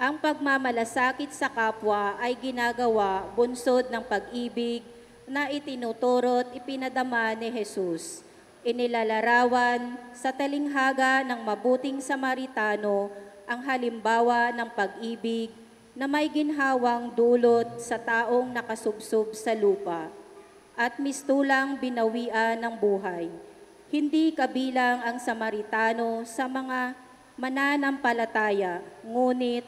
Ang pagmamalasakit sa kapwa ay ginagawa bunsod ng pag-ibig na itinuturo't ipinadama ni Jesus. Inilalarawan sa talinghaga ng mabuting Samaritano ang halimbawa ng pag-ibig na may ginhawang dulot sa taong nakasubsob sa lupa at mistulang binawian ng buhay. Hindi kabilang ang Samaritano sa mga mananampalataya, ngunit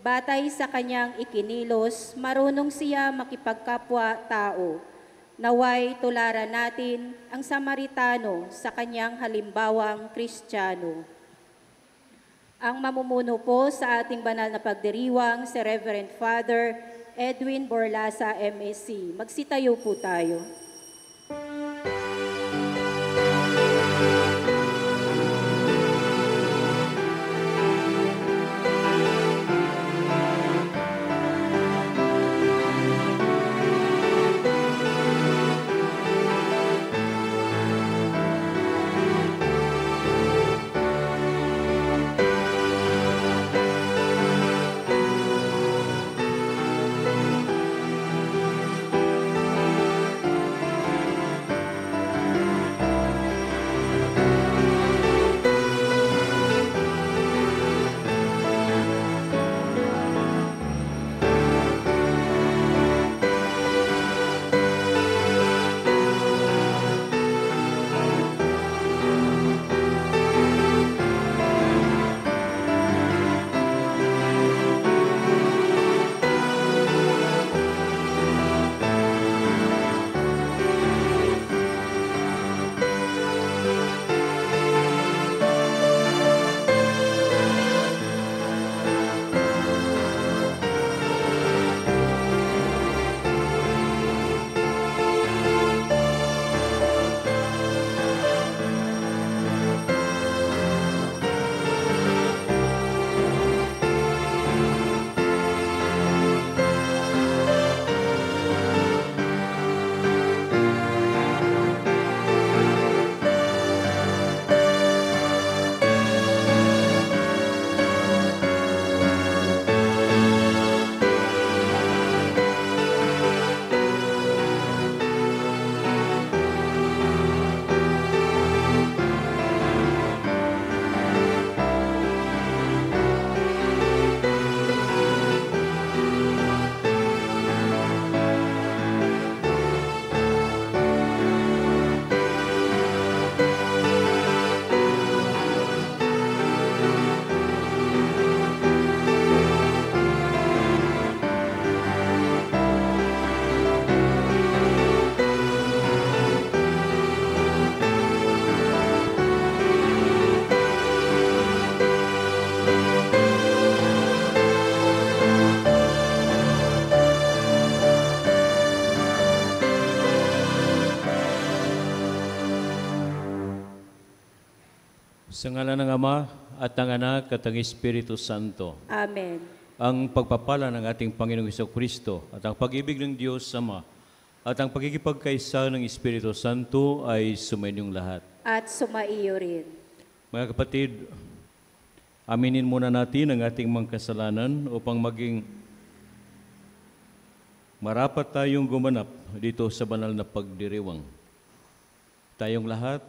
batay sa kanyang ikinilos, marunong siya makipagkapwa-tao. Naway tularan natin ang Samaritano sa kanyang halimbawang Kristiyano. Ang mamumuno po sa ating banal na pagdiriwang, si Reverend Father Edwin Borlasa, MSc. Magsitayo po tayo. Sa ngalan ng Ama at ng Anak at ng Espiritu Santo. Amen. Ang pagpapala ng ating Panginoong Jesucristo at ang pag-ibig ng Diyos Ama at ang pagkikipagkaisa ng Espiritu Santo ay sumainyong lahat. At sumaiyo rin. Mga kapatid, aminin muna natin ang ating mga kasalanan upang maging marapat tayong gumanap dito sa banal na pagdiriwang. Tayong lahat,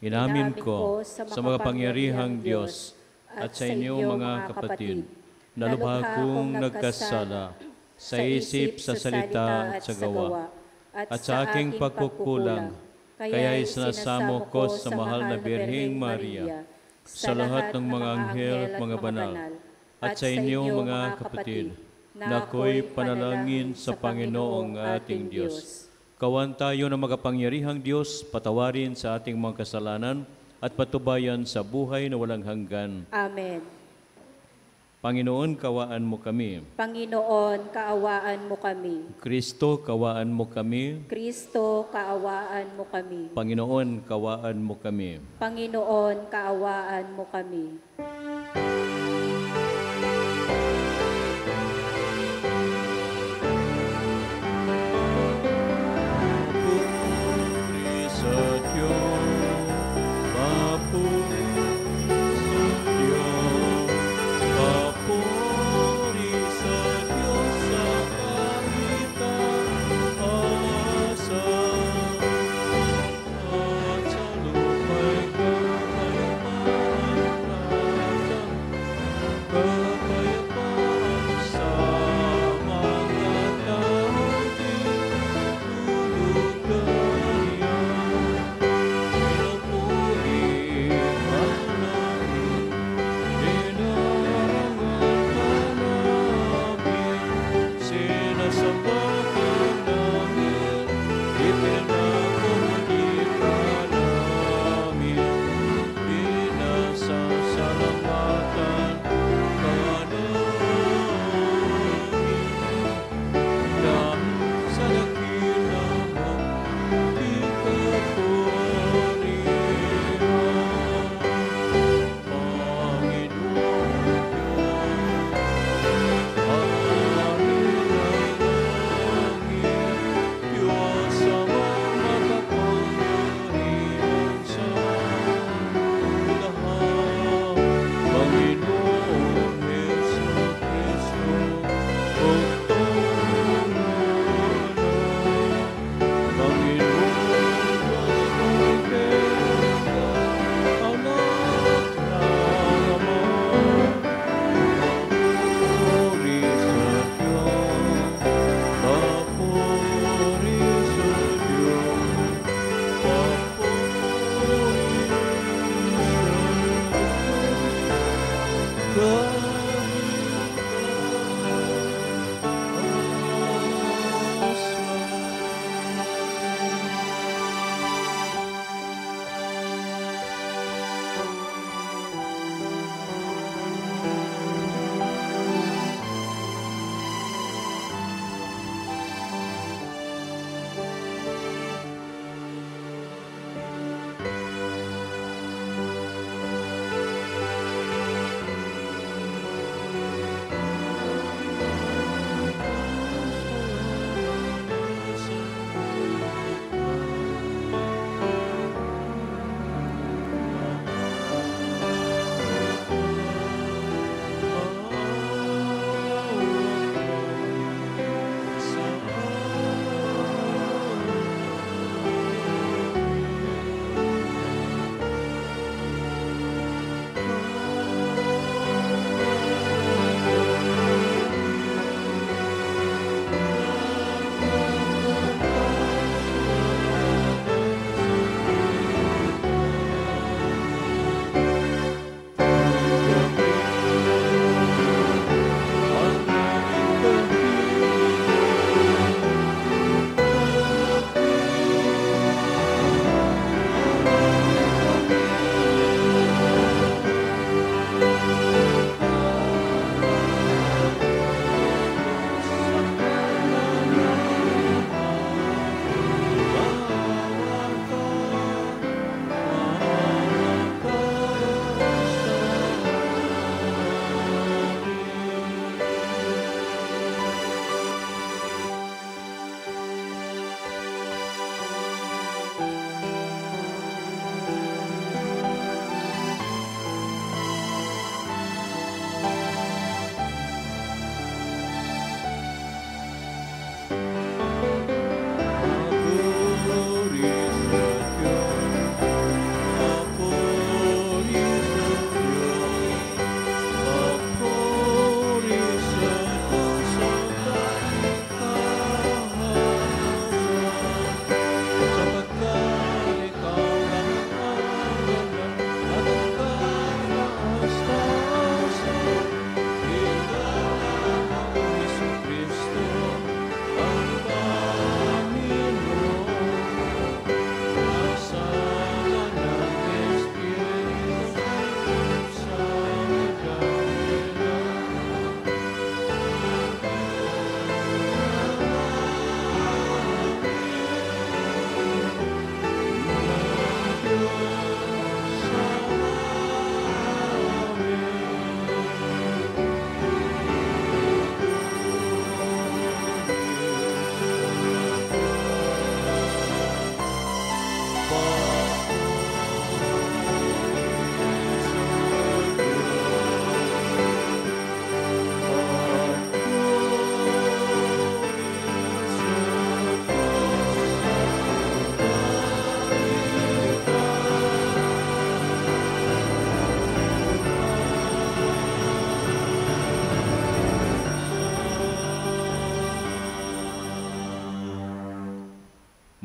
inamin ko sa makapangyarihang Diyos at sa inyo mga kapatid, na lubha kong nagkasala sa isip, sa salita at sa gawa, at sa aking pagkukulang, kaya isinasamo ko sa mahal na Birheng Maria, sa lahat ng mga anghel at mga banal, at sa inyo mga kapatid, na ako'y panalangin sa Panginoong ating Diyos. Kawan tayo na makapangyarihang Diyos, patawarin sa ating mga kasalanan at patubayan sa buhay na walang hanggan. Amen. Panginoon, kawaan mo kami. Panginoon, kaawaan mo kami. Kristo, kawaan mo kami. Kristo, kaawaan mo kami. Panginoon, kawaan mo kami. Panginoon, kaawaan mo kami.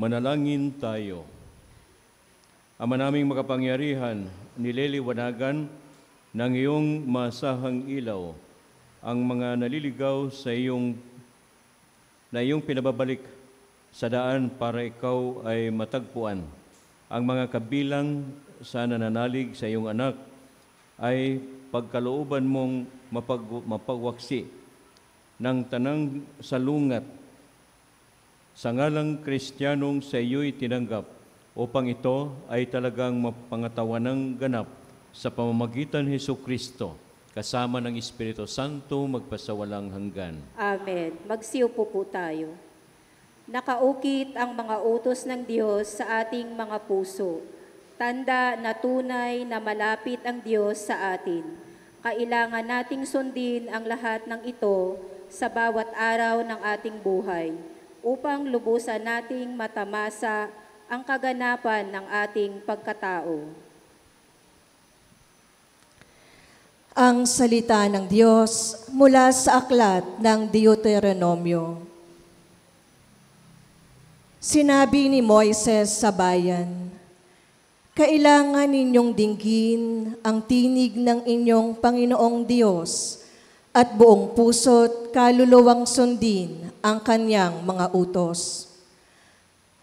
Manalangin tayo. Ama naming makapangyarihan, nililiwanagan ng iyong masahang ilaw ang mga naliligaw sa iyong pinababalik sa daan para ikaw ay matagpuan. Ang mga kabilang sa nananalig sa iyong anak ay pagkalooban mong mapagwaksi ng tanang salungat sa ngalang Kristiyanong sa iyo'y tinanggap upang ito ay talagang mapangatawanang ganap sa pamamagitan ni Jesucristo kasama ng Espiritu Santo magpasawalang hanggan. Amen. Magsiupo po tayo. Nakaukit ang mga utos ng Diyos sa ating mga puso. Tanda na tunay na malapit ang Diyos sa atin. Kailangan nating sundin ang lahat ng ito sa bawat araw ng ating buhay upang lubusan nating matamasa ang kaganapan ng ating pagkatao. Ang salita ng Diyos mula sa aklat ng Deuteronomio. Sinabi ni Moises sa bayan, kailangan ninyong dinggin ang tinig ng inyong Panginoong Diyos at buong puso't kaluluwang sundin ang kanyang mga utos.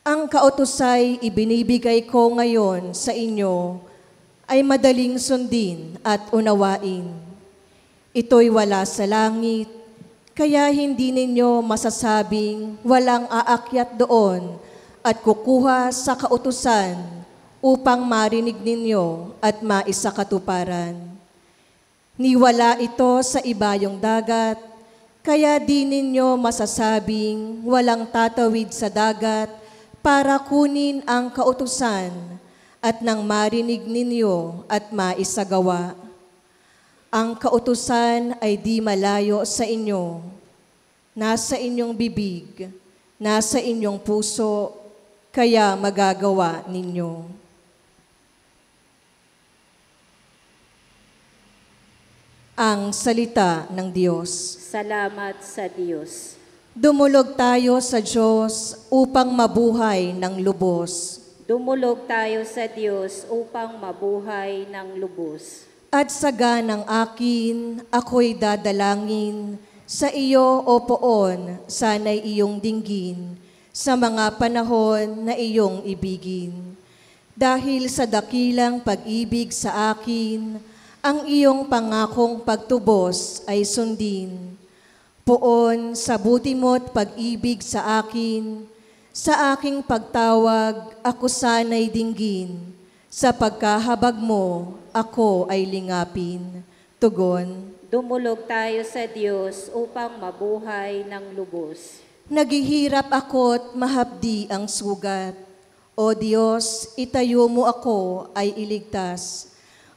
Ang kautusay ibinibigay ko ngayon sa inyo ay madaling sundin at unawain. Ito'y wala sa langit, kaya hindi ninyo masasabing walang aakyat doon at kukuha sa kautusan upang marinig ninyo at maisakatuparan. Niwala ito sa ibayong dagat, kaya di ninyo masasabing walang tatawid sa dagat para kunin ang kautusan at nang marinig ninyo at maisagawa. Ang kautusan ay di malayo sa inyo, nasa inyong bibig, nasa inyong puso, kaya magagawa ninyo. Ang salita ng Diyos. Salamat sa Diyos. Dumulog tayo sa Diyos upang mabuhay ng lubos. Dumulog tayo sa Diyos upang mabuhay ng lubos. At sa ganang akin, ako'y dadalangin, sa iyo, O Poon, sana'y iyong dinggin, sa mga panahon na iyong ibigin. Dahil sa dakilang pag-ibig sa akin, ang iyong pangakong pagtubos ay sundin. Poon, sa buti mo't pag-ibig sa akin, sa aking pagtawag, ako sana'y dinggin. Sa pagkahabag mo, ako ay lingapin. Tugon. Dumulog tayo sa Diyos upang mabuhay ng lubos. Naghihirap ako't mahapdi ang sugat. O Diyos, itayo mo ako ay iligtas.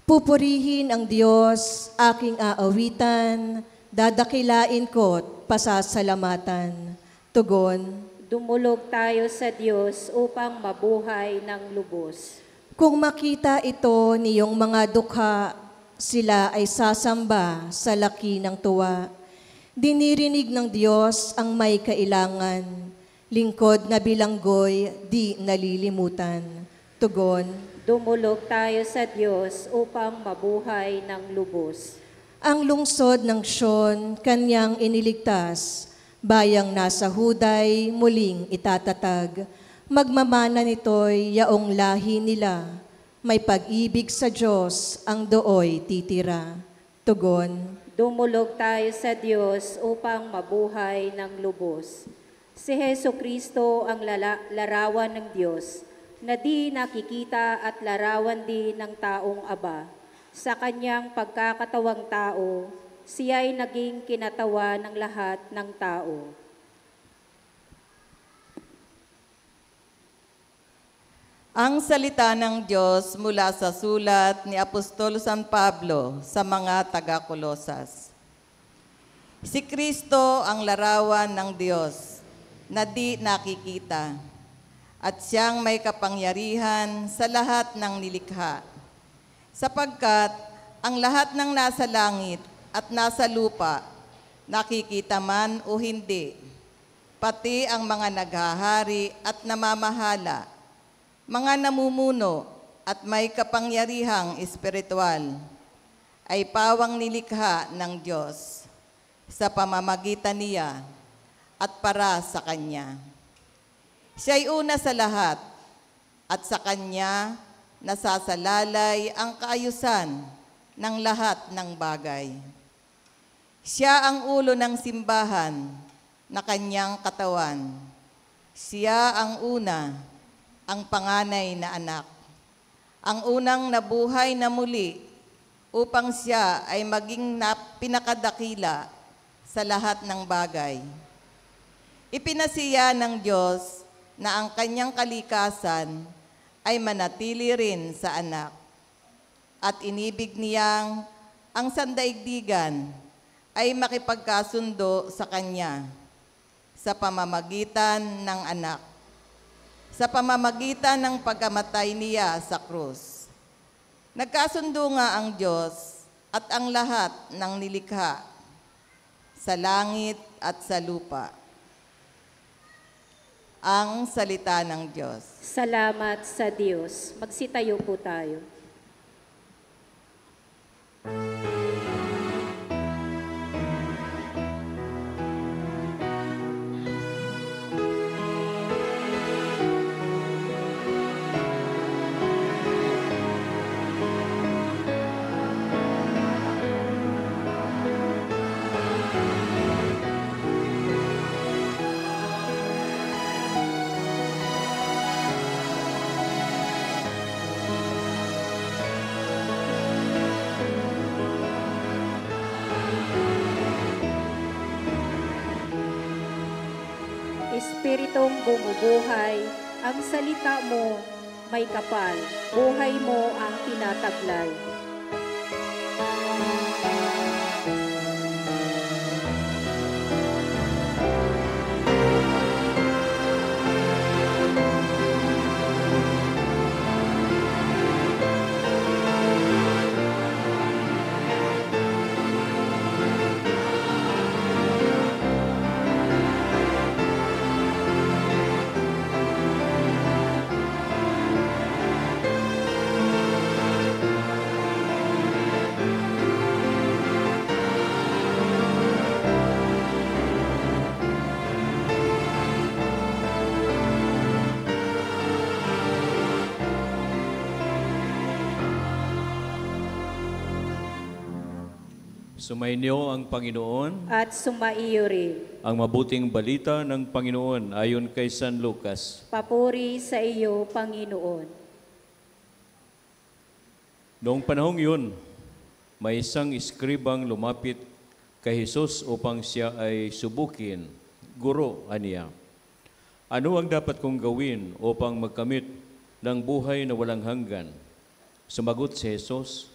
Pupurihin ang Diyos, aking aawitan, dadakilain ko't pasasalamatan. Tugon. Dumulog tayo sa Diyos upang mabuhay ng lubos. Kung makita ito niyong mga dukha, sila ay sasamba sa laki ng tuwa. Dinirinig ng Diyos ang may kailangan, lingkod na bilanggoy, di nalilimutan. Tugon. Dumulog tayo sa Diyos upang mabuhay ng lubos. Ang lungsod ng Sion, kanyang iniligtas, bayang nasa Huday, muling itatatag. Magmamana nito'y yaong lahi nila, may pag-ibig sa Diyos, ang dooy titira. Tugon. Dumulog tayo sa Diyos upang mabuhay ng lubos. Si Jesucristo ang larawan ng Diyos, na di nakikita at larawan din ng taong Aba. Sa kanyang pagkakatawang tao, siya'y naging kinatawa ng lahat ng tao. Ang salita ng Diyos mula sa sulat ni Apostol San Pablo sa mga taga-Kolosas. Si Kristo ang larawan ng Diyos na di nakikita, at siyang may kapangyarihan sa lahat ng nilikha. Sapagkat ang lahat ng nasa langit at nasa lupa, nakikita man o hindi, pati ang mga naghahari at namamahala, mga namumuno at may kapangyarihang espiritual, ay pawang nilikha ng Diyos sa pamamagitan niya at para sa Kanya. Siya'y una sa lahat at sa Kanya nasasalalay ang kaayusan ng lahat ng bagay. Siya ang ulo ng simbahan na Kanyang katawan. Siya ang una, ang panganay na anak, ang unang nabuhay na muli upang siya ay maging pinakadakila sa lahat ng bagay. Ipinasiya ng Diyos na ang Kanyang kalikasan ay manatili rin sa anak at inibig niyang ang sandaigdigan ay makipagkasundo sa Kanya sa pamamagitan ng anak, sa pamamagitan ng pagkamatay niya sa krus. Nagkasundo nga ang Diyos at ang lahat ng nilikha sa langit at sa lupa. Ang salita ng Diyos. Salamat sa Diyos. Magsitayo po tayo. Espiritong bumubuhay, ang salita mo may kapal, buhay mo ang tinataglay. Sumainyo ang Panginoon. At sumaiyo rin. Ang mabuting balita ng Panginoon ayon kay San Lucas. Papuri sa iyo, Panginoon. Noong panahong yun, may isang iskribang lumapit kay Jesus upang siya ay subukin. Guro, aniya, ano ang dapat kong gawin upang magkamit ng buhay na walang hanggan? Sumagot si Jesus,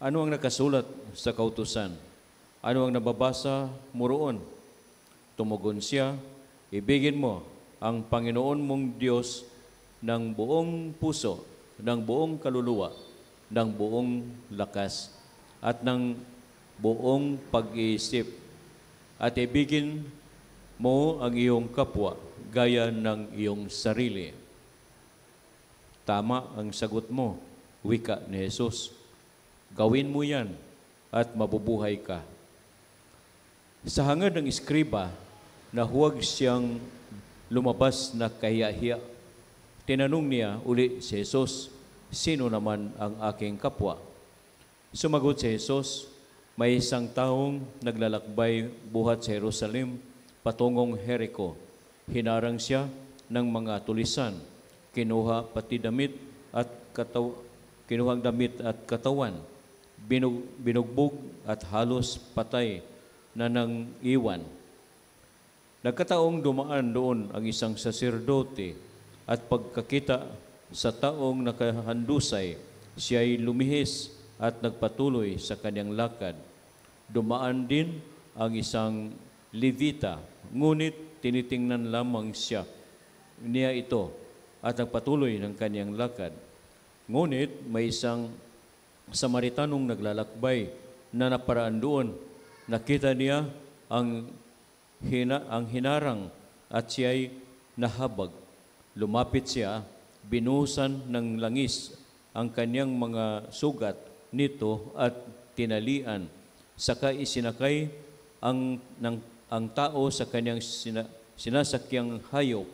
ano ang nakasulat sa kautusan? Ano ang nababasa mo roon? Tumugon siya, ibigin mo ang Panginoon mong Diyos ng buong puso, ng buong kaluluwa, ng buong lakas, at ng buong pag-iisip. At ibigin mo ang iyong kapwa gaya ng iyong sarili. Tama ang sagot mo, wika ni Jesus. Gawin mo yan at mabubuhay ka. Sa hangad ng iskriba na huwag siyang lumabas na kahiya-hiya, tinanong niya uli si Jesus, sino naman ang aking kapwa? Sumagot si Jesus, may isang taong naglalakbay buhat sa Jerusalem patungong Jericho. Hinarang siya ng mga tulisan, kinuhang damit at katawan, binugbog at halos patay na nang iwan. Nagkataong dumaan doon ang isang saserdote at pagkakita sa taong nakahandusay, siya'y lumihis at nagpatuloy sa kanyang lakad. Dumaan din ang isang Levita, ngunit tinitingnan lamang niya ito at nagpatuloy ng kanyang lakad. Ngunit may isang Samaritanong naglalakbay na naparaan doon. Nakita niya ang hinarang at siya'y nahabag. Lumapit siya, binuhusan ng langis ang kanyang mga sugat nito at tinalian. Saka isinakay ang tao sa kanyang sinasakyang hayop,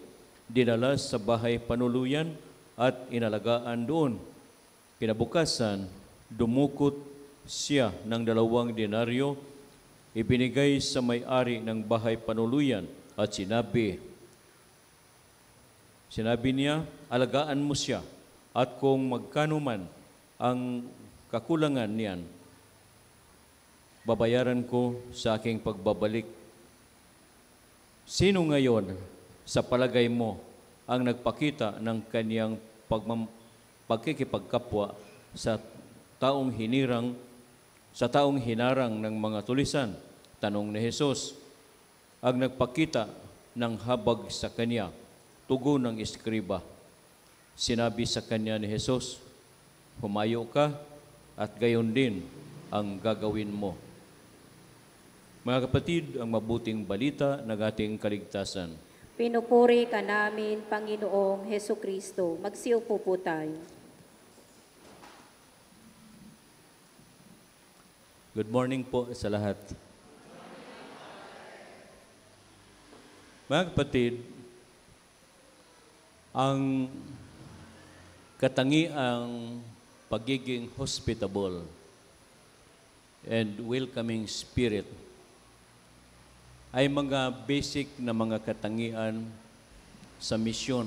dinala sa bahay panuluyan at inalagaan doon. Kinabukasan, dumukot siya ng 2 denaryo, ibinigay sa may-ari ng bahay panuluyan at sinabi niya, alagaan mo siya at kung magkano man ang kakulangan niyan, babayaran ko sa aking pagbabalik. Sino ngayon sa palagay mo ang nagpakita ng kaniyang pagkikipagkapwa sa taong hinarang ng mga tulisan? Tanong ni Jesus. Ang nagpakita ng habag sa kanya, tugon ng eskriba. Sinabi sa kanya ni Jesus, humayo ka at gayon din ang gagawin mo. Mga kapatid, ang mabuting balita ng ating kaligtasan. Pinupuri ka namin, Panginoong Heso Kristo. Magsiupo po tayo. Good morning po sa lahat. Mga kapatid, ang katangiang pagiging hospitable and welcoming spirit ay mga basic na mga katangian sa misyon.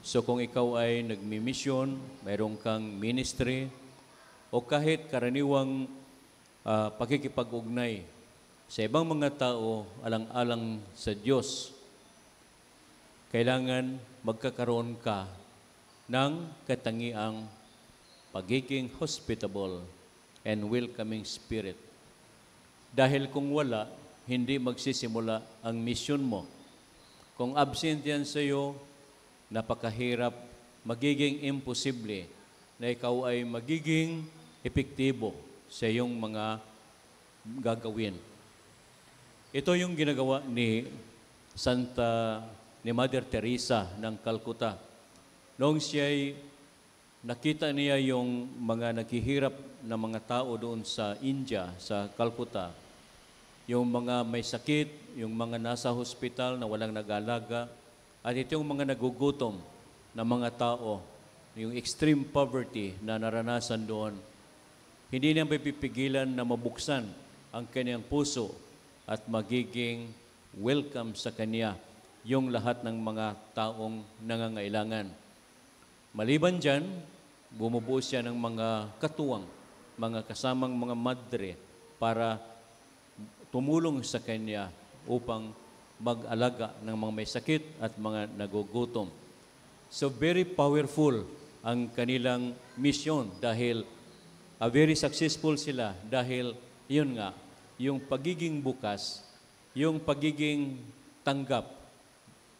So kung ikaw ay nagmi-mission, mayroon kang ministry, o kahit karaniwang pakikipag-ugnay sa ibang mga tao alang-alang sa Diyos, kailangan magkakaroon ka ng katangiang pagiging hospitable and welcoming spirit. Dahil kung wala, hindi magsisimula ang misyon mo. Kung absent yan sa iyo, napakahirap, magiging imposible na ikaw ay magiging epektibo sa iyong mga gagawin. Ito yung ginagawa ni Mother Teresa ng Calcutta. Noong siya'y nakita niya yung mga naghihirap na mga tao doon sa India, sa Calcutta, yung mga may sakit, yung mga nasa hospital na walang nag-alaga, at ito yung mga nagugutom na mga tao, yung extreme poverty na naranasan doon. Hindi niya mapipigilan na mabuksan ang kanyang puso at magiging welcome sa kanya yung lahat ng mga taong nangangailangan. Maliban dyan, bumubuo siya ng mga katuwang, mga kasamang mga madre para tumulong sa kanya upang mag-alaga ng mga may sakit at mga nagugutom. So very powerful ang kanilang mission dahil very successful sila dahil yun nga, yung pagiging bukas, yung pagiging tanggap,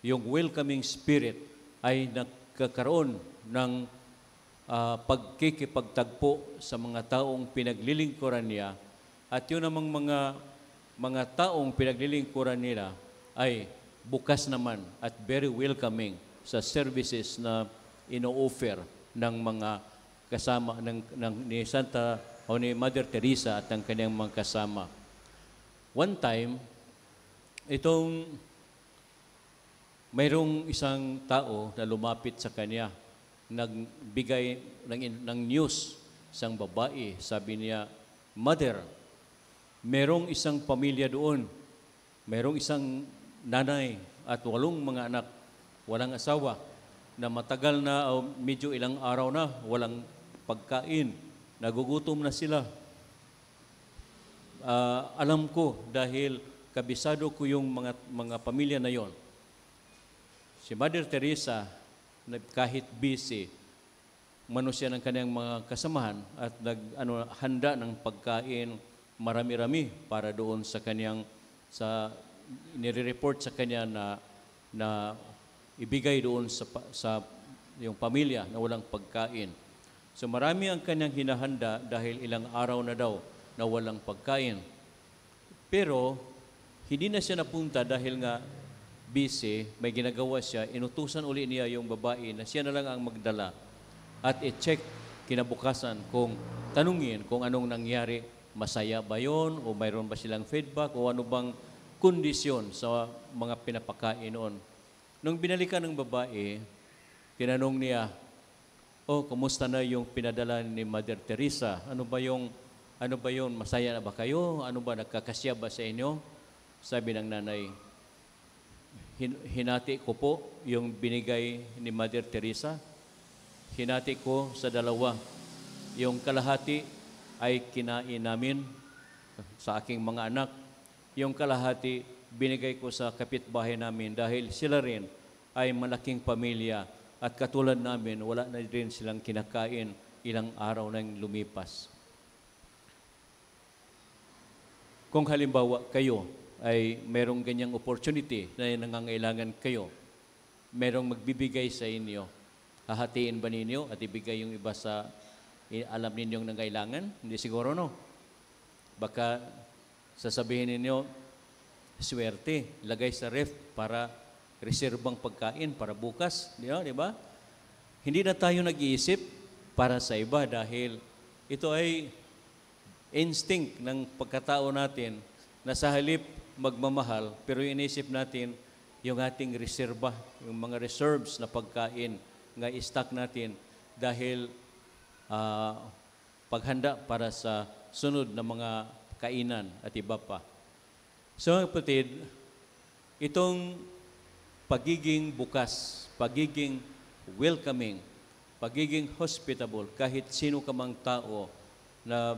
yung welcoming spirit ay nagkakaroon ng pagkikipagtagpo sa mga taong pinaglilingkuran niya at yun namang mga taong pinaglilingkuran nila ay bukas naman at very welcoming sa services na ino-offer ng mga kasama ni Santa o ni Mother Teresa at ang kanyang mga kasama. One time, mayroong isang tao na lumapit sa kanya, nagbigay ng news isang babae. Sabi niya, Mother, merong isang pamilya doon, merong isang nanay at 8 mga anak, walang asawa, na matagal na o medyo ilang araw na walang pagkain, nagugutom na sila. Alam ko dahil kabisado ko yung mga pamilya na yon. Si Mother Teresa, kahit busy, umano siya ng kanyang mga kasamahan at handa ng pagkain marami-rami para doon sa kanyang nire-report sa kanya na ibigay doon sa yung pamilya na walang pagkain. So marami ang kanyang hinahanda dahil ilang araw na daw na walang pagkain. Pero hindi na siya napunta dahil nga busy, may ginagawa siya, inutusan uli niya yung babae na siya na lang ang magdala at i-check kinabukasan kung tanungin kung anong nangyari, masaya ba yon o mayroon ba silang feedback o ano bang kondisyon sa mga pinapakain noon. Nung binalikan ng babae, tinanong niya, kumusta na yung pinadala ni Mother Teresa? Ano ba yung masaya na ba kayo? Ano ba, nagkakasya ba sa inyo? Sabi ng nanay, hinati ko po yung binigay ni Mother Teresa. Hinati ko sa dalawa. Yung kalahati ay kinain namin sa aking mga anak. Yung kalahati binigay ko sa kapitbahay namin dahil sila rin ay malaking pamilya at katulad namin, wala na rin silang kinakain ilang araw nang lumipas. Kung halimbawa kayo ay merong ganyang opportunity na nangangailangan kayo, merong magbibigay sa inyo, hahatiin ba ninyo at ibigay yung iba sa alam ninyong nangailangan? Hindi siguro, no? Baka sasabihin ninyo, swerte, lagay sa ref para reserbang pagkain para bukas. Di ba? Hindi na tayo nag-iisip para sa iba dahil ito ay instinct ng pagkatao natin na sa halip magmamahal, pero inisip natin yung ating reserba, yung mga reserves na pagkain nga i-stock natin dahil paghanda para sa sunod na mga kainan at iba pa. So mga kapatid, itong pagiging bukas, pagiging welcoming, pagiging hospitable, kahit sino ka mang tao na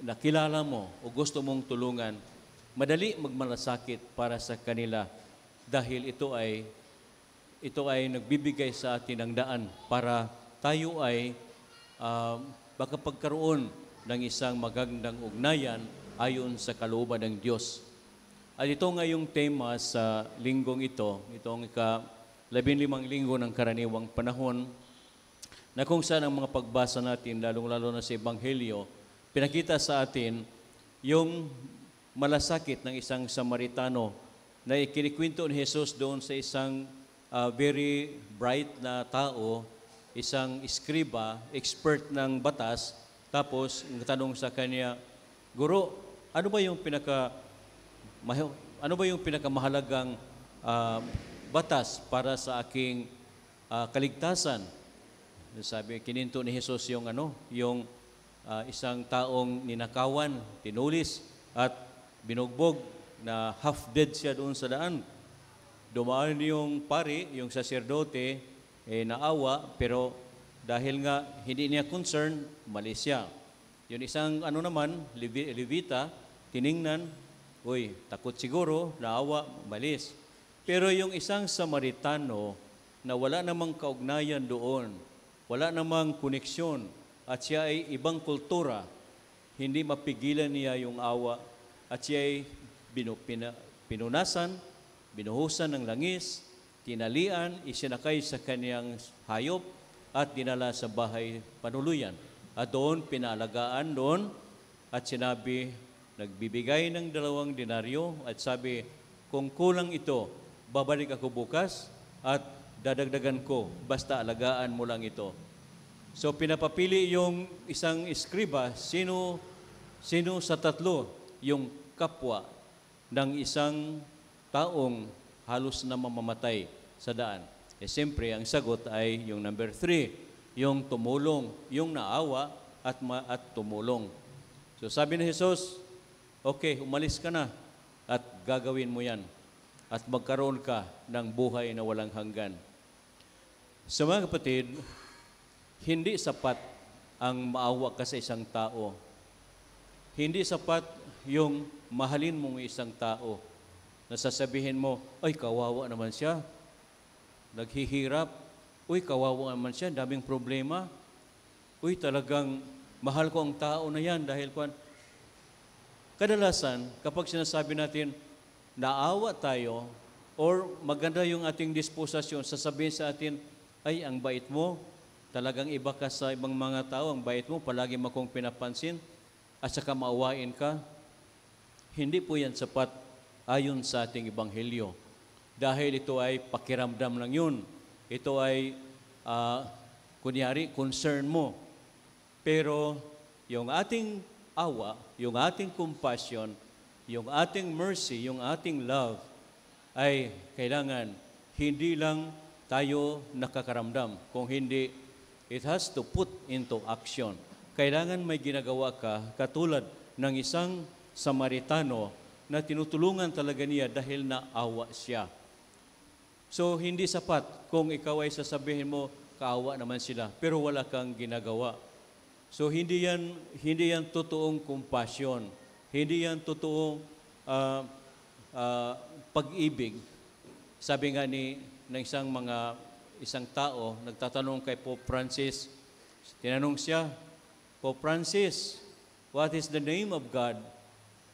nakilala mo o gusto mong tulungan, madali magmalasakit para sa kanila dahil ito ay nagbibigay sa atin ng daan para tayo ay makapagkaroon ng isang magandang ugnayan ayon sa kalooban ng Diyos. At ito nga yung tema sa linggong ito, itong ika-15 linggo ng karaniwang panahon, na kung saan ang mga pagbasa natin, lalong-lalo na sa Ebanghelyo, pinakita sa atin yung malasakit ng isang Samaritano na ikinikwento ni Jesus doon sa isang very bright na tao, isang eskriba, expert ng batas, tapos tanong sa kanya, Guro, ano ba yung pinakamahalagang batas para sa aking kaligtasan? Sabi, kininto ni Jesus yung isang taong ninakawan, tinulis at binugbog na half dead siya doon sa daan. Dumaan yung pari, yung saserdote, naawa, pero dahil nga hindi niya concern, malis siya. Yung isang Levita, tiningnan, takot siguro, naawa, malis. Pero yung isang Samaritano na wala namang kaugnayan doon, wala namang koneksyon, at siya ay ibang kultura, hindi mapigilan niya yung awa, at siya ay pinunasan, binuhusan ng langis, tinalian, isinakay sa kaniyang hayop, at dinala sa bahay panuluyan. At doon, pinalagaan doon, at sinabi, nagbibigay ng 2 denaryo, at sabi, kung kulang ito, babalik ako bukas, at dadagdagan ko, basta alagaan mo lang ito. So pinapapili yung isang eskriba, sino sa tatlo yung kapwa ng isang taong halos na mamamatay sa daan. Siyempre, ang sagot ay yung number 3, yung tumulong, yung naawa at tumulong. So sabi ni Jesus, okay, umalis ka na at gagawin mo yan at magkaroon ka ng buhay na walang hanggan. So mga kapatid, hindi sapat ang maawa ka sa isang tao. Hindi sapat yung mahalin mong isang tao na sasabihin mo, ay kawawa naman siya, naghihirap, kawawa naman siya, daming problema, talagang mahal ko ang tao na yan dahil kadalasan, kapag sinasabi natin, naawa tayo, or maganda yung ating disposasyon, sasabihin sa atin, ay, ang bait mo, talagang iba ka sa ibang mga tao, ang bait mo, palagi mo akong pinapansin, at saka maawain ka. Hindi po yan sapat ayon sa ating ebanghelyo. Dahil ito ay pakiramdam lang yun. Ito ay, kunyari, concern mo. Pero yung ating awa, yung ating compassion, yung ating mercy, yung ating love, ay kailangan hindi lang tayo nakakaramdam. Kung hindi, it has to put into action. Kailangan may ginagawa ka katulad ng isang Samaritano na tinutulungan talaga niya dahil naawa siya. So, hindi sapat kung ikaw ay sasabihin mo, kaawa naman sila, pero wala kang ginagawa. So, hindi yan totoong compassion. Hindi yan totoong pag-ibig. Sabi nga ng isang tao, nagtatanong kay Pope Francis, tinanong siya, Pope Francis, what is the name of God?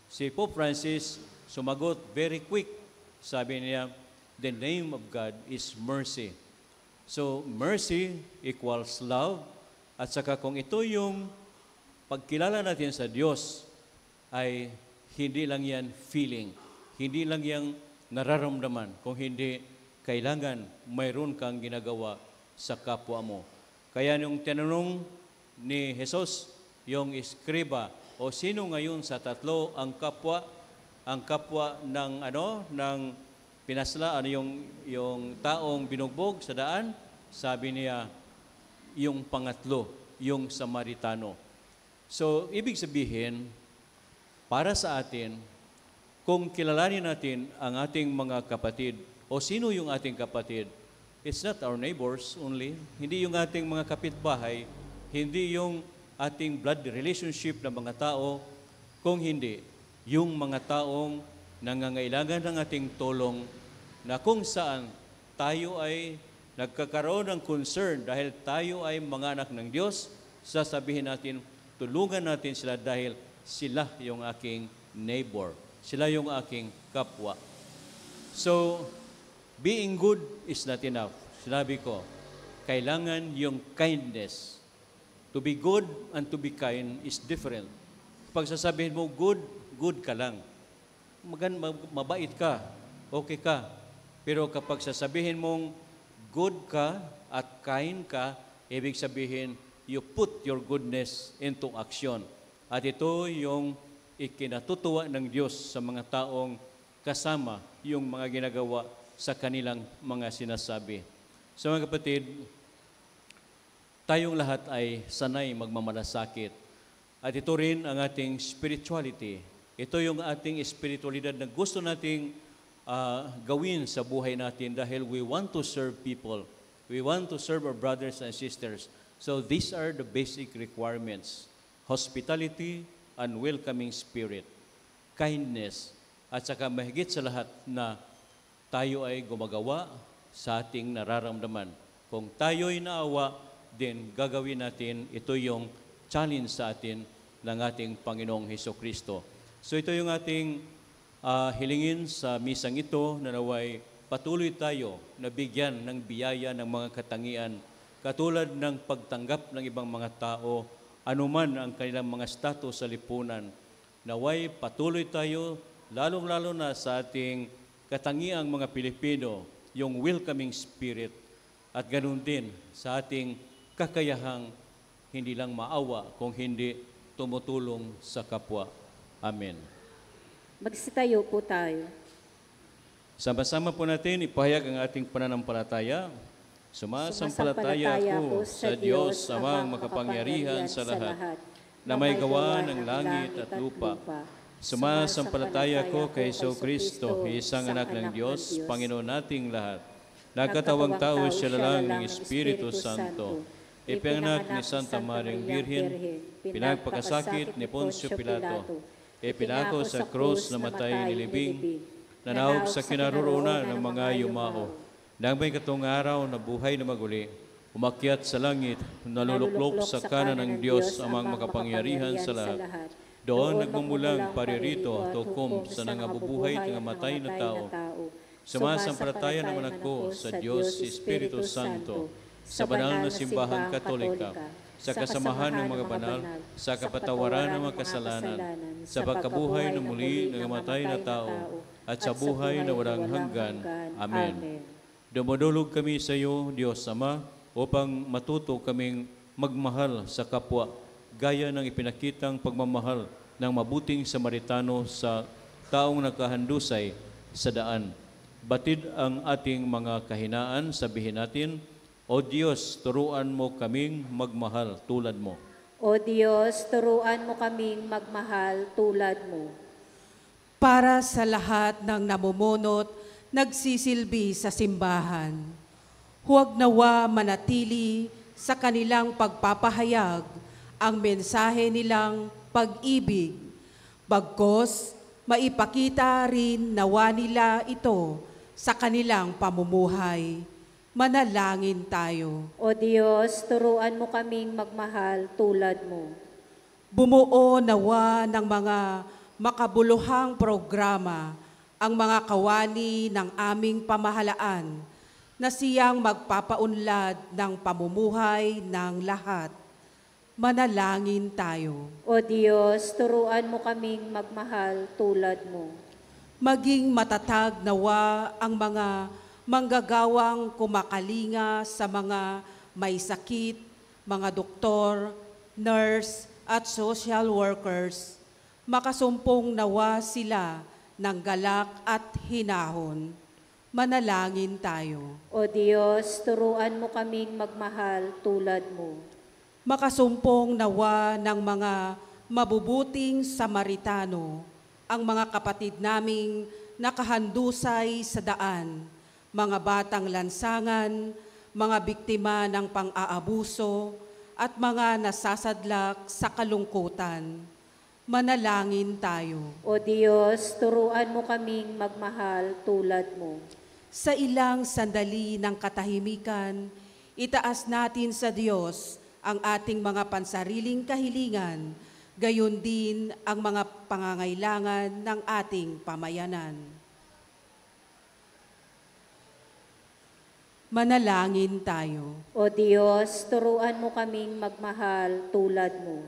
Si Pope Francis sumagot very quick. Sabi niya, the name of God is mercy. So, mercy equals love. At saka kung ito yung pagkilala natin sa Diyos, ay hindi lang yan feeling. Hindi lang yan nararamdaman. Kung hindi, kailangan mayroon kang ginagawa sa kapwa mo. Kaya nung tinanong ni Jesus, yung eskriba, o sino ngayon sa tatlo ang kapwa ng pinasla, yung taong binugbog sa daan, sabi niya, yung pangatlo, yung Samaritano. So, ibig sabihin, para sa atin, kung kilalanin natin ang ating mga kapatid, o sino yung ating kapatid, it's not our neighbors only, hindi yung ating mga kapitbahay, hindi yung ating blood relationship ng mga tao, kung hindi, yung mga taong nangangailangan ng ating tulong na kung saan tayo ay nagkakaroon ng concern dahil tayo ay mga anak ng Diyos, sasabihin natin, tulungan natin sila dahil sila yung aking neighbor. Sila yung aking kapwa. So, being good is not enough. Sinabi ko, kailangan yung kindness. To be good and to be kind is different. Pag sasabihin mo, good ka lang. Mabait ka, okay ka. Pero kapag sasabihin mong good ka at kind ka, ibig sabihin, you put your goodness into action. At ito yung ikinatutuwa ng Diyos sa mga taong kasama yung mga ginagawa sa kanilang mga sinasabi. So mga kapatid, tayong lahat ay sanay magmamalasakit. At ito rin ang ating spirituality. Ito yung ating spiritualidad na gusto nating gawin sa buhay natin dahil we want to serve people. We want to serve our brothers and sisters. So these are the basic requirements. Hospitality and welcoming spirit. Kindness. At saka mahigit sa lahat na tayo ay gumagawa sa ating nararamdaman. Kung tayo'y naawa, then gagawin natin, ito yung challenge sa atin ng ating Panginoong Hesukristo. So ito yung ating hilingin sa misang ito na naway patuloy tayo na bigyan ng biyaya ng mga katangian katulad ng pagtanggap ng ibang mga tao, anuman ang kanilang mga status sa lipunan. Naway patuloy tayo, lalong-lalo na sa ating katangiang mga Pilipino, yung welcoming spirit at ganun din sa ating kakayahang hindi lang maawa kung hindi tumutulong sa kapwa. Amen. Magsitayo po tayo. Sama-sama po natin ipahayag ang ating pananampalataya. Sumasampalataya ako sa Diyos, Amang makapangyarihan sa lahat, na may gawa ng langit at lupa. Sumasampalataya ko kay Jesucristo, isang anak ng Diyos, Panginoon nating lahat. Nagkatawang tao siya lang ng Espiritu Santo. Ipinanganak ni Santa Maring Birhen, pinagpakasakit ni Poncio Pilato, ipinako sa krus na matay nilibing, nanawag sa kinaroroonan ng mga yumao. Nang may katong araw na buhay na maguli, umakyat sa langit, naluluklok sa kanan ng Diyos Amang makapangyarihan sa lahat. Doon nagmumulang paririto, tukom sa nangabubuhay ng matay na tao. Sumasampalataya naman ako sa Diyos Espiritu Santo, sa banal na simbahang Katolika, sa kasamahan ng mga banal, sa kapatawaran ng mga kasalanan, sa pagkabuhay ng muli ng matay na tao, at sa buhay na walang hanggan. Amen. Dumudulog kami sa iyo, Diyos Ama, upang matuto kaming magmahal sa kapwa, gaya ng ipinakitang pagmamahal ng mabuting Samaritano sa taong nakahandusay sa daan. Batid ang ating mga kahinaan, sabihin natin, O Diyos, turuan mo kaming magmahal tulad mo. O Diyos, turuan mo kaming magmahal tulad mo. Para sa lahat ng namumunot, nagsisilbi sa simbahan, huwag nawa manatili sa kanilang pagpapahayag ang mensahe nilang pag-ibig, bagkos maipakita rin nawa nila ito sa kanilang pamumuhay. Manalangin tayo. O Diyos, turuan mo kaming magmahal tulad mo. Bumuo nawa ng mga makabuluhang programa ang mga kawani ng aming pamahalaan na siyang magpapaunlad ng pamumuhay ng lahat. Manalangin tayo. O Diyos, turuan mo kaming magmahal tulad mo. Maging matatag nawa ang mga manggagawang kumakalinga sa mga may sakit, mga doktor, nurse at social workers. Makasumpong nawa sila ng galak at hinahon. Manalangin tayo. O Diyos, turuan mo kaming magmahal tulad mo. Makasumpong nawa ng mga mabubuting Samaritano, ang mga kapatid naming nakahandusay sa daan, mga batang lansangan, mga biktima ng pang-aabuso, at mga nasasadlak sa kalungkutan. Manalangin tayo. O Diyos, turuan mo kaming magmahal tulad mo. Sa ilang sandali ng katahimikan, itaas natin sa Diyos ang ating mga pansariling kahilingan, gayon din ang mga pangangailangan ng ating pamayanan. Manalangin tayo. O Diyos, turuan mo kaming magmahal tulad mo.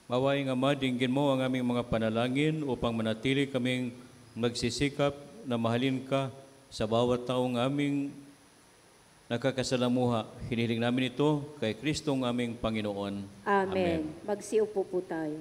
Mawaing Ama, dinggin mo ang aming mga panalangin upang manatili kaming magsisikap na mahalin ka sa bawat taong aming nakakasalamuha. Hinihiling namin ito kay Kristong aming Panginoon. Amen. Magsiupo po tayo.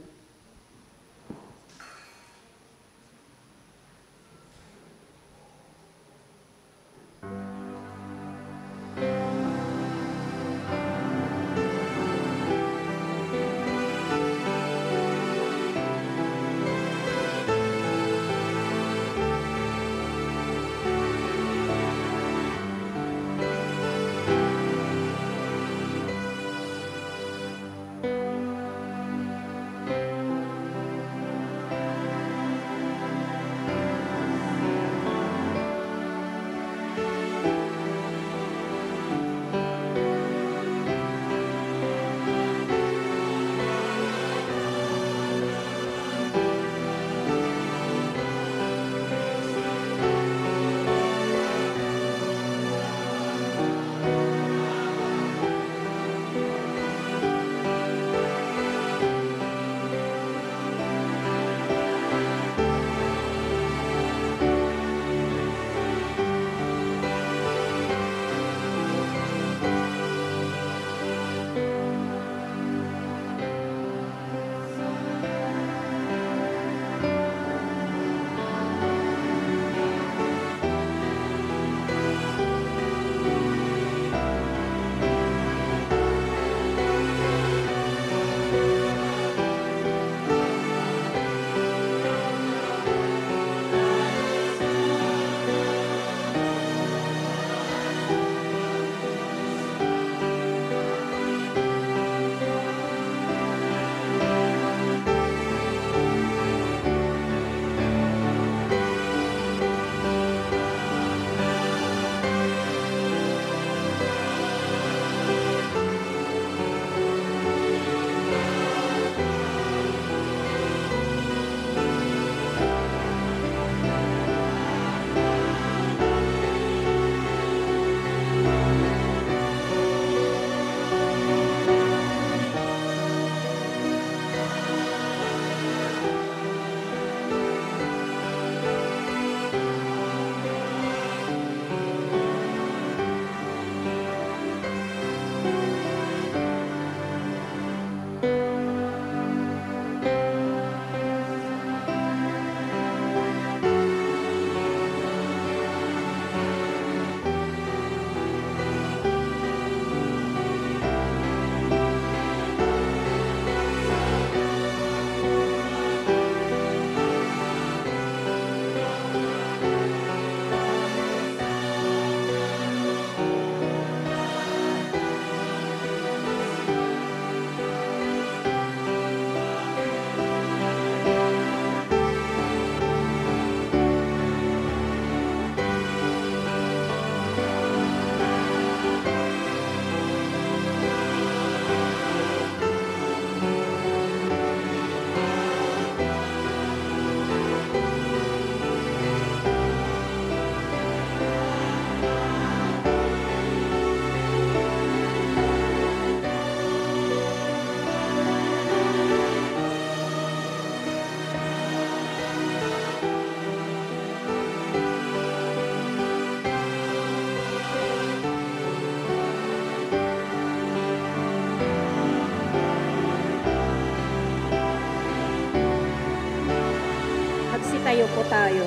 Magtayo po tayo.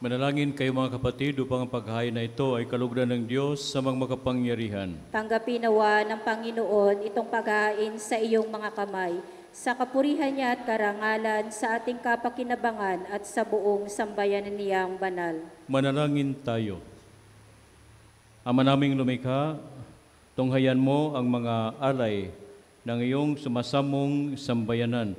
Manalangin kayo mga kapatid upang ang paghahain na ito ay kalugdan ng Diyos sa mga makapangyarihan. Tanggapin nawa ng Panginoon itong paghain sa iyong mga kamay, sa kapurihan niya at karangalan, sa ating kapakinabangan at sa buong sambayanan niyang banal. Manalangin tayo. Ama naming lumikha, tunghayan mo ang mga alay ng iyong sumasamong sambayanan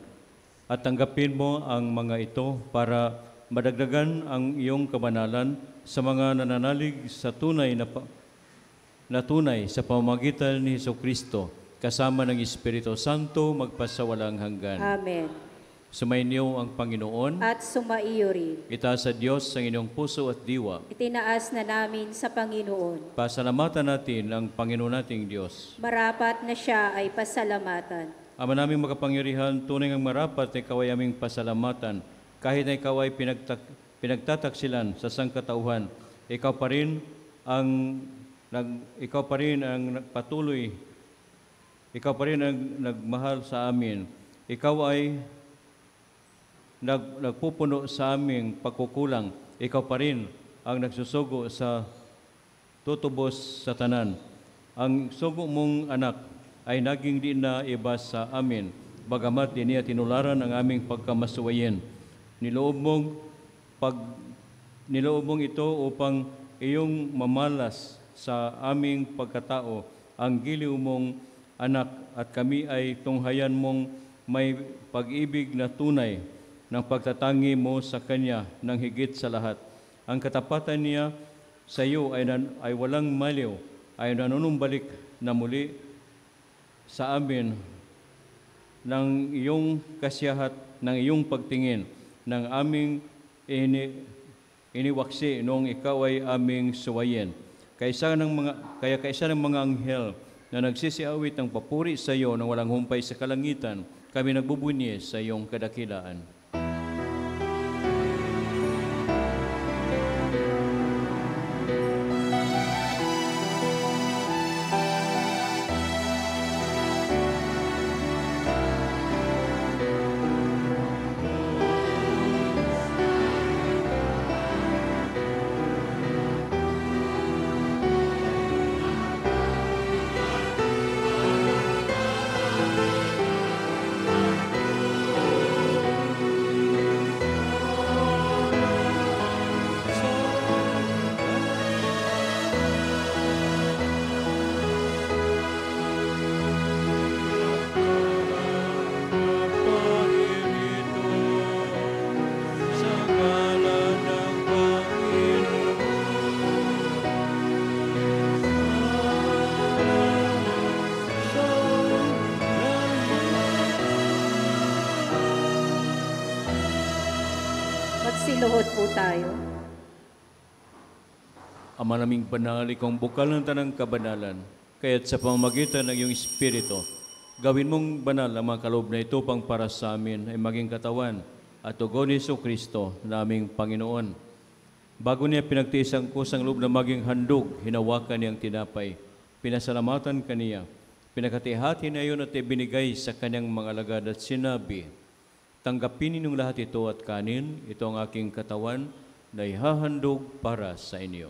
at tanggapin mo ang mga ito para madagdagan ang iyong kabanalan sa mga nananalig sa tunay na tunay sa pamamagitan ni Hesukristo, kasama ng Espiritu Santo, magpasawalang hanggan. Amen. Sumainyo ang Panginoon. At sumaiyo rin. Itaas sa Diyos ang inyong puso at diwa. Itinaas na namin sa Panginoon. Pasalamatan natin ang Panginoon nating Diyos. Marapat na siya ay pasalamatan. Ama naming makapangyarihan, tunay ngang marapat na ikaw ay aming pasalamatan. Kahit na ikaw ay pinagtataksilan sa sangkatauhan, ikaw pa rin ang patuloy, ikaw pa rin ang nagmahal sa amin. Ikaw ay nagpupuno sa aming pagkukulang. Ikaw pa rin ang nagsusugo sa tutubos sa tanan. Ang sugo mong anak ay naging di na iba sa amin, bagamat di niya tinularan ang aming pagkamasuwayin. Niloob mong ito upang iyong mamalas sa aming pagkatao ang giliw mong anak, at kami ay tunghayan mong may pag-ibig na tunay ng pagtatangi mo sa Kanya ng higit sa lahat. Ang katapatan niya sa iyo ay walang maliw, ay nanunumbalik na muli sa amin ng iyong kasiyahat, ng iyong pagtingin, ng aming iniwaksi noong ikaw ay aming suwayin. Kaya kaisa ng mga anghel na nagsisiawit ng papuri sa iyo na walang humpay sa kalangitan, kami nagbubunyi sa iyong kadakilaan. Magsiluhod po tayo. Ama naming banal, ikaw ang bukal ng tanang kabanalan, kaya't sa pamamagitan ng iyong Espiritu, gawin mong banal ang mga kaloob na ito pang para sa amin ay maging katawan at tugo ni Jesucristo, naming Panginoon. Bago niya pinagtiis ang kusang loob na maging handog, hinawakan niyang tinapay. Pinasalamatan kaniya. Pinakatihati na iyon at ibinigay sa kanyang mga alagad at sinabi, tanggapin ninyong lahat ito at kanin, ito ang aking katawan na ihahandog para sa inyo.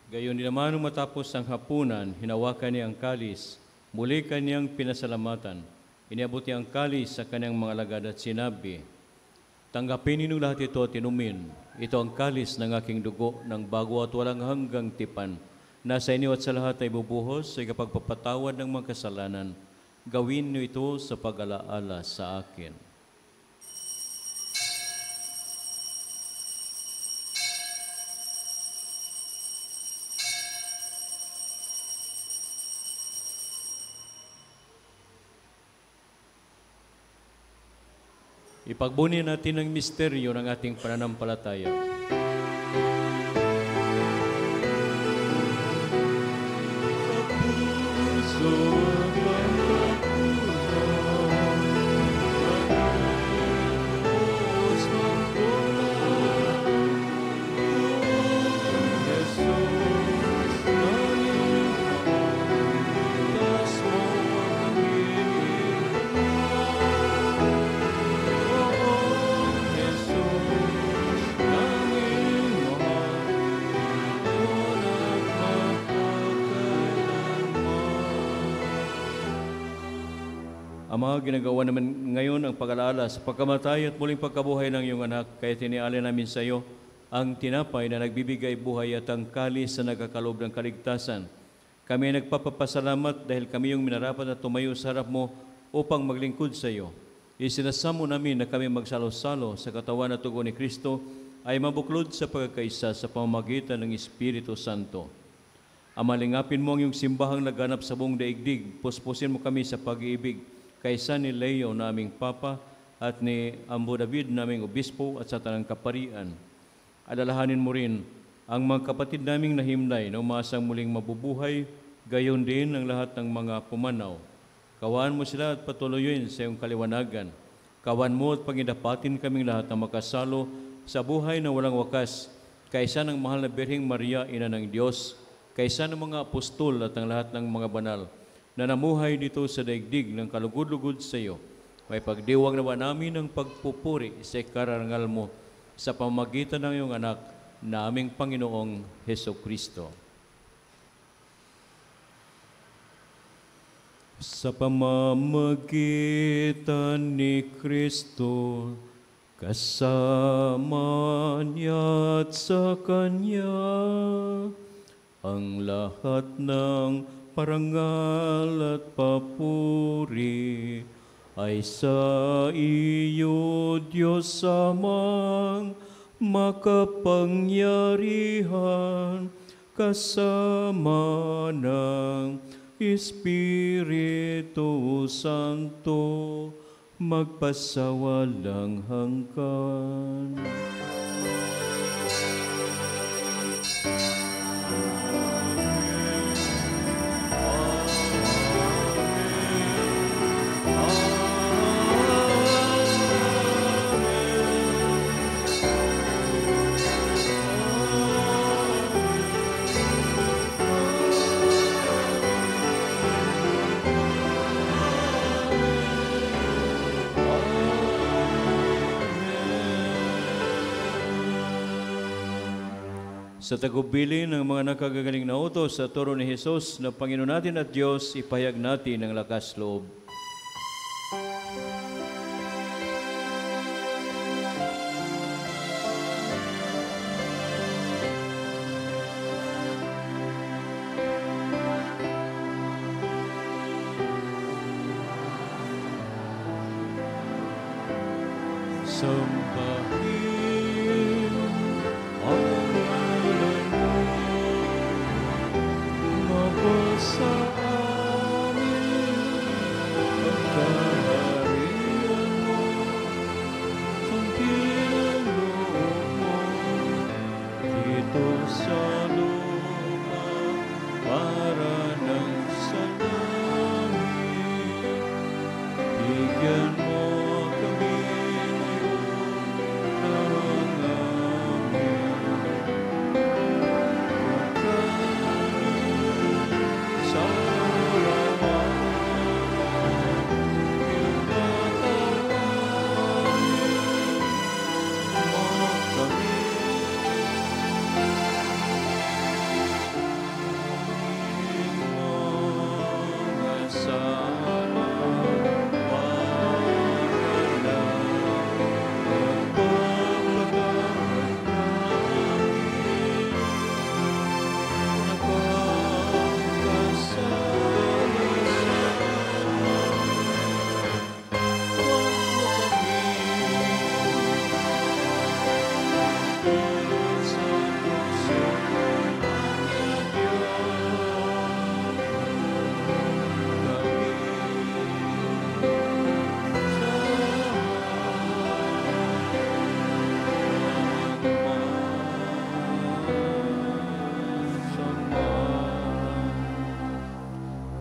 Gayon din naman nung matapos ang hapunan, hinawakan niya ang kalis, muli kanyang pinasalamatan. Iniabot niya ang kalis sa kanyang mga alagad at sinabi, tanggapin ninyong lahat ito at inumin. Ito ang kalis ng aking dugo ng bago at walang hanggang tipan. Nasa inyo at sa lahat ay bubuhos sa ikapagpapatawad ng mga kasalanan. Gawin niyo ito sa pag-alaala sa akin. Ipagbuni natin ang misteryo ng ating pananampalataya. Sa puso Ama, ginagawa naman ngayon ang pag-alaala sa pagkamatay at muling pagkabuhay ng iyong anak, kaya tinialin namin sa iyo ang tinapay na nagbibigay buhay at ang kalis na nagkakalob ng kaligtasan. Kami ay nagpapasalamat dahil kami yung minarapat na tumayo sa harap mo upang maglingkod sa iyo. Isinasamo namin na kami magsalo-salo sa katawan at tugo ni Kristo ay mabuklod sa pagkakaisa sa pamamagitan ng Espiritu Santo. Amalingapin mo ang iyong simbahang naganap sa buong daigdig. Puspusin mo kami sa pag-iibig kaysa ni Leo naming Papa at ni Ambo David naming Obispo at sa Tanang Kaparian. Alalahanin mo rin ang mga kapatid naming nahimlay na umaasang muling mabubuhay, gayon din ang lahat ng mga pumanaw. Kawan mo sila at patuloyin sa iyong kaliwanagan. Kawan mo at pangidapatin kaming lahat na makasalo sa buhay na walang wakas, kaysa ng mahal na Birheng Maria, Ina ng Diyos, kaysa ng mga apostol at ang lahat ng mga banal na namuhay dito sa daigdig ng kalugod-lugod sa iyo. May pagdiwang nawa namin ng pagpupuri sa karangal mo sa pamamagitan ng iyong anak na aming Panginoong Heso Kristo. Sa pamamagitan ni Kristo, kasama niya at sa Kanya, ang lahat ng parangal at papuri ay sa iyo, Diyos Amang makapangyarihan, kasama ng Espiritu Santo, magpasawalang hanggan. Sa tagubilin ng mga nakagagaling na utos sa turo ni Jesus na Panginoon natin at Diyos, ipahayag natin ang lakas loob. Sambahin ang ngalan mo, mabasa amin ang kaharian mo, sundin ang loob mo dito sa lupa para ng sa langit. Bigyan mo kami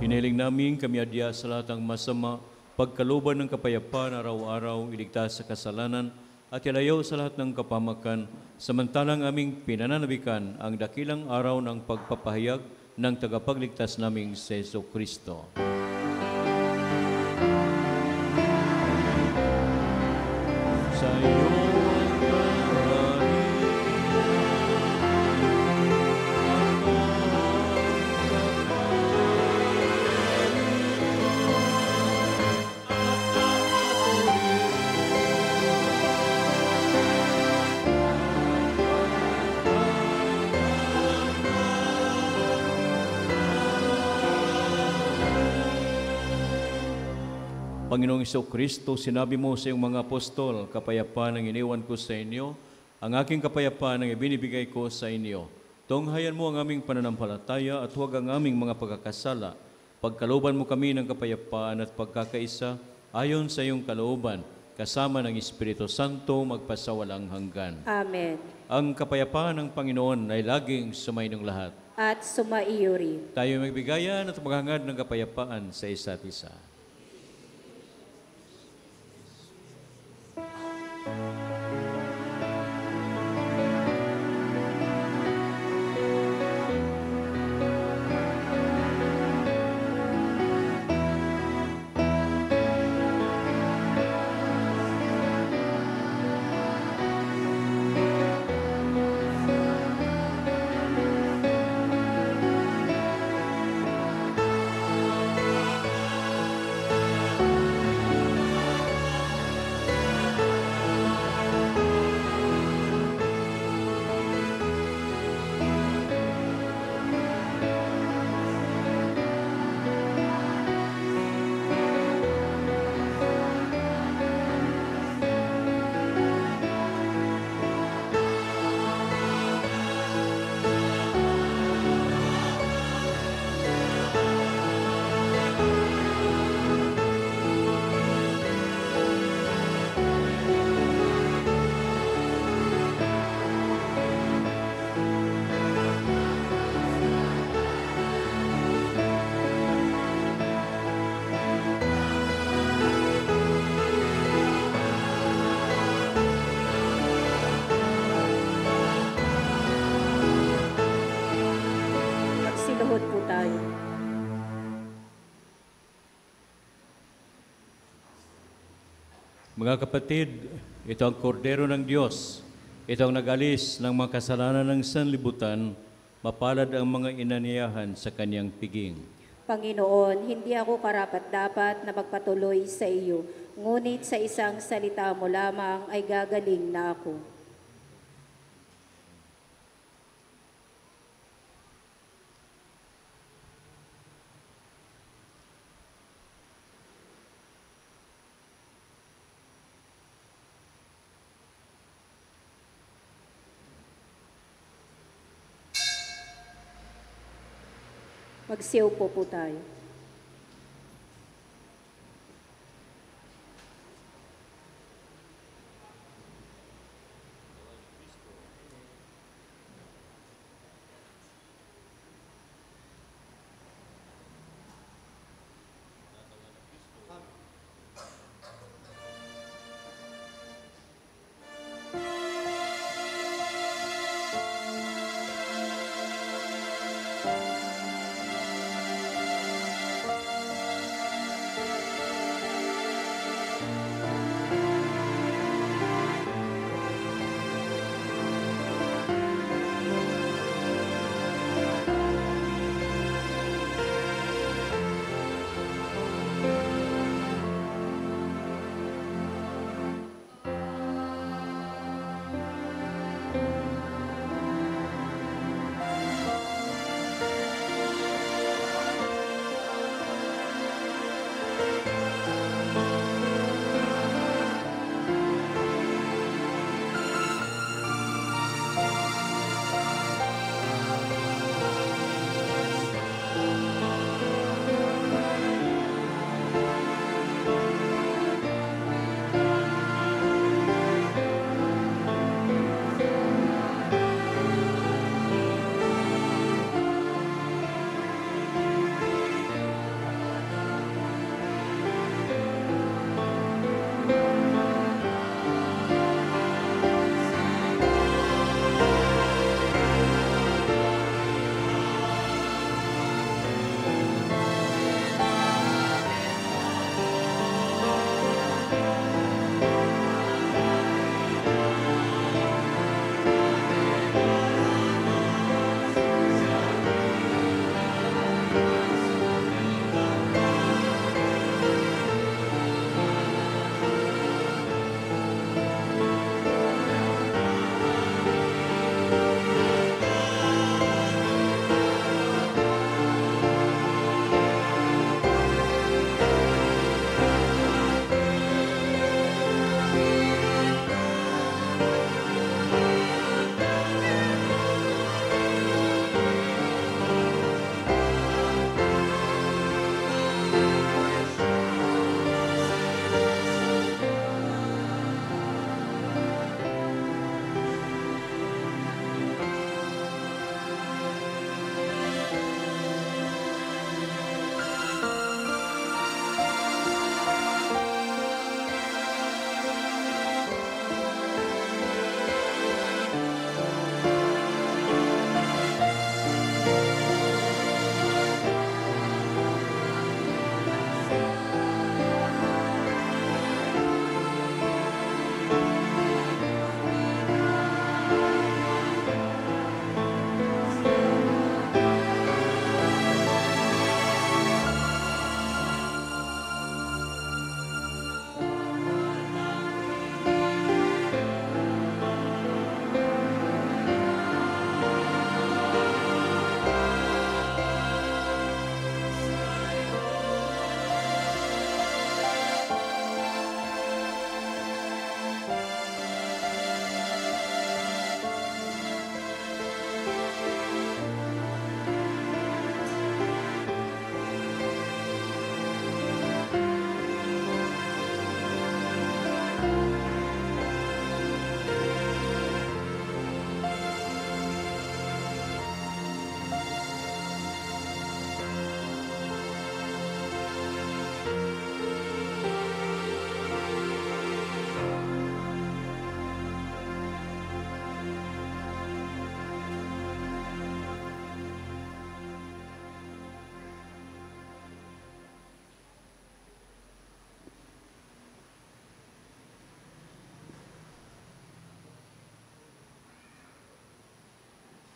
hiniling namin kami adya sa lahat ng masama, pagkaluban ng kapayapaan araw-araw, iligtas sa kasalanan, at ilayaw sa lahat ng kapamakan, samantalang aming pinananabikan ang dakilang araw ng pagpapahayag ng tagapagligtas naming si Jesu Kristo. Sa iyo ang Panginoong Kristo, sinabi mo sa iyong mga apostol, kapayapaan ang iniwan ko sa inyo, ang aking kapayapaan ang ibinibigay ko sa inyo. Tunghayan mo ang aming pananampalataya at huwag ang aming mga pagkakasala. Pagkalooban mo kami ng kapayapaan at pagkakaisa ayon sa iyong kalooban, kasama ng Espiritu Santo magpasawalang hanggan. Amen. Ang kapayapaan ng Panginoon ay laging sumainyong lahat. At sumaiyo rin. Tayo magbigayan at maghangad ng kapayapaan sa isa't isa. Magsiluhod po tayo. Mga kapatid, ito ang kordero ng Diyos. Ito ang nag-alis ng mga kasalanan ng sanlibutan. Mapalad ang mga inaniyahan sa kanyang piging. Panginoon, hindi ako karapat-dapat na magpatuloy sa iyo, ngunit sa isang salita mo lamang ay gagaling na ako. Magsiupo po tayo.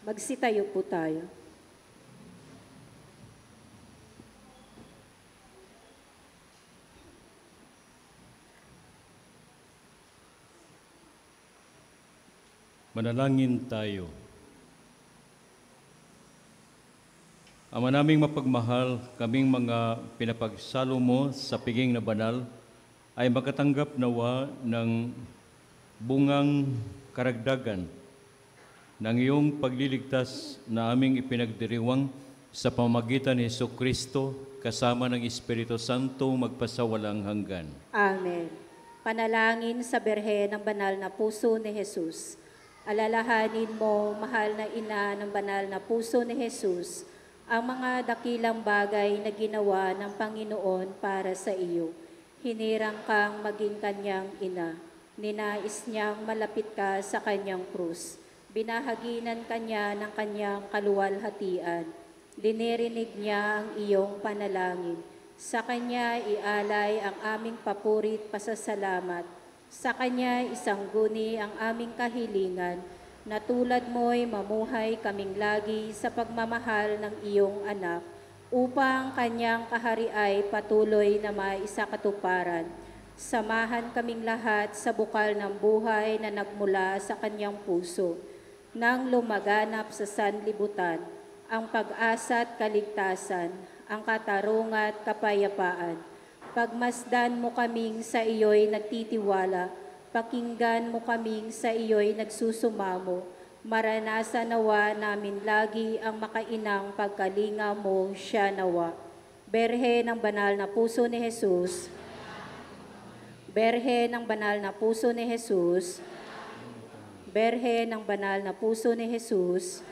Magsitayo po tayo. Manalangin tayo. Ama naming mapagmahal, kaming mga pinapagsalo mo sa piging na banal, ay makatanggap nawa ng bungang karagdagan ng iyong pagliligtas na aming ipinagdiriwang sa pamamagitan ni Jesucristo kasama ng Espiritu Santo magpasawalang hanggan. Amen. Panalangin sa Berhe ng Banal na Puso ni Jesus. Alalahanin mo, mahal na ina ng banal na puso ni Jesus, ang mga dakilang bagay na ginawa ng Panginoon para sa iyo. Hinirang kang maging kanyang ina. Ninais niyang malapit ka sa kanyang krus. Binahaginan kanya ng kanyang kaluwalhatian. Dinirinig niya ang iyong panalangin. Sa kanya ialay ang aming papurit pasasalamat. Sa kanya isangguni ang aming kahilingan, na tulad mo'y mamuhay kaming lagi sa pagmamahal ng iyong anak, upang kanyang kahari ay patuloy na maisakatuparan. Samahan kaming lahat sa bukal ng buhay na nagmula sa kanyang puso, nang lumaganap sa sanlibutan, ang pag-asa at kaligtasan, ang katarungan at kapayapaan. Pagmasdan mo kaming sa iyo'y nagtitiwala, pakinggan mo kaming sa iyo'y nagsusumamo, maranasan nawa namin lagi ang makainang pagkalinga mo siya nawa. Berhe ng Banal na Puso ni Jesus, Berhe ng Banal na Puso ni Jesus, Berhe ng Banal na Puso ni Jesus.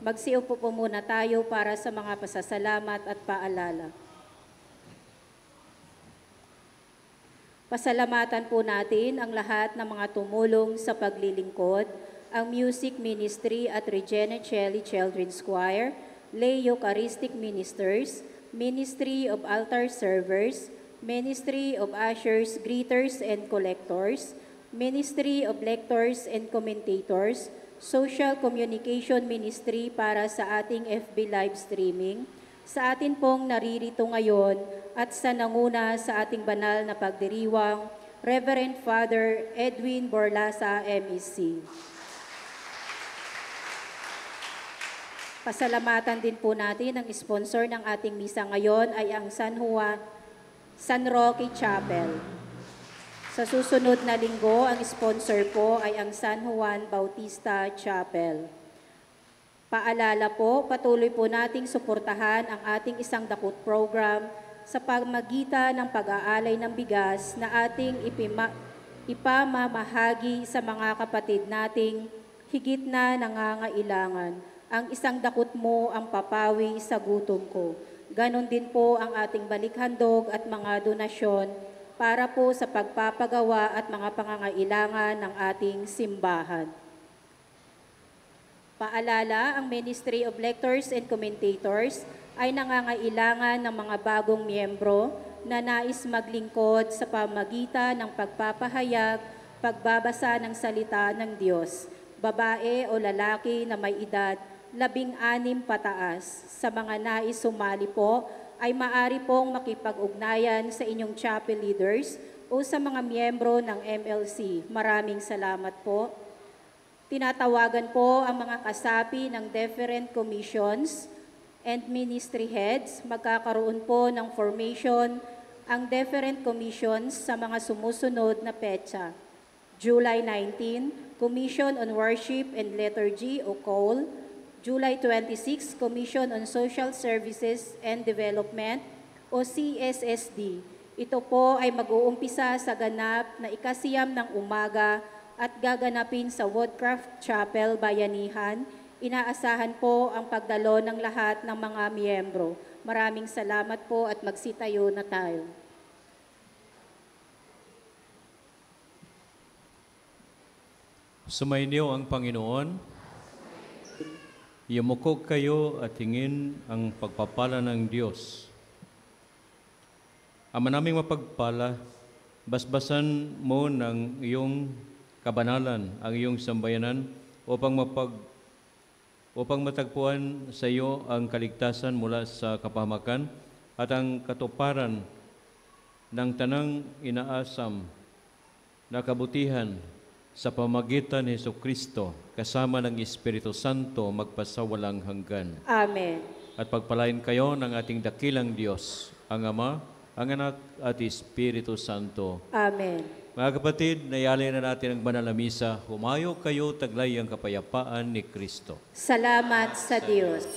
Magsiupo po muna tayo para sa mga pasasalamat at paalala. Pasalamatan po natin ang lahat ng mga tumulong sa paglilingkod, ang Music Ministry at Regina Celli Children's Choir, Lay Eucharistic Ministers, Ministry of Altar Servers, Ministry of Ushers, Greeters and Collectors, Ministry of Lectors and Commentators, Social Communication Ministry para sa ating FB live streaming, sa atin pong naririto ngayon at sa nanguna sa ating banal na pagdiriwang, Reverend Father Edwin Borlasa, MEC. Pasalamatan din po natin ang sponsor ng ating misa ngayon ay ang San Roque Chapel. Sa susunod na linggo, ang sponsor po ay ang San Juan Bautista Chapel. Paalala po, patuloy po nating suportahan ang ating Isang Dakot program sa pamagitan ng pag-aalay ng bigas na ating ipamamahagi sa mga kapatid nating higit na nangangailangan. Ang Isang Dakot mo ang papawi sa gutom ko. Ganon din po ang ating balikhandog at mga donasyon para po sa pagpapagawa at mga pangangailangan ng ating simbahan. Paalala, ang Ministry of Lectors and Commentators ay nangangailangan ng mga bagong miyembro na nais maglingkod sa pamagitan ng pagpapahayag, pagbabasa ng salita ng Diyos, babae o lalaki na may edad 16 pataas. Sa mga nais sumali po, ay maaari pong makipag-ugnayan sa inyong chapel leaders o sa mga miyembro ng MLC. Maraming salamat po. Tinatawagan po ang mga kasapi ng different commissions and ministry heads. Magkakaroon po ng formation ang different commissions sa mga sumusunod na petsa. July 19, Commission on Worship and Liturgy o COL. July 26, Commission on Social Services and Development o CSSD. Ito po ay mag-uumpisa sa ganap na 9:00 ng umaga at gaganapin sa Woodcraft Chapel, Bayanihan. Inaasahan po ang pagdalo ng lahat ng mga miyembro. Maraming salamat po at magsitayo na tayo. Sumainyo ang Panginoon. Yumukog kayo at tingin ang pagpapala ng Diyos. Ama naming mapagpala, basbasan mo ng iyong kabanalan ang iyong sambayanan upang upang matagpuan sa iyo ang kaligtasan mula sa kapahamakan at ang katuparan ng tanang inaasam na kabutihan sa pamagitan ni Jesucristo kasama ng Espiritu Santo magpasawalang hanggan. Amen. At pagpalain kayo ng ating dakilang Diyos, ang Ama, ang Anak at Espiritu Santo. Mga Amen. kapatid, nayalay na natin ang banal na misa. Humayo kayo, taglay ang kapayapaan ni Kristo. Salamat sa Diyos.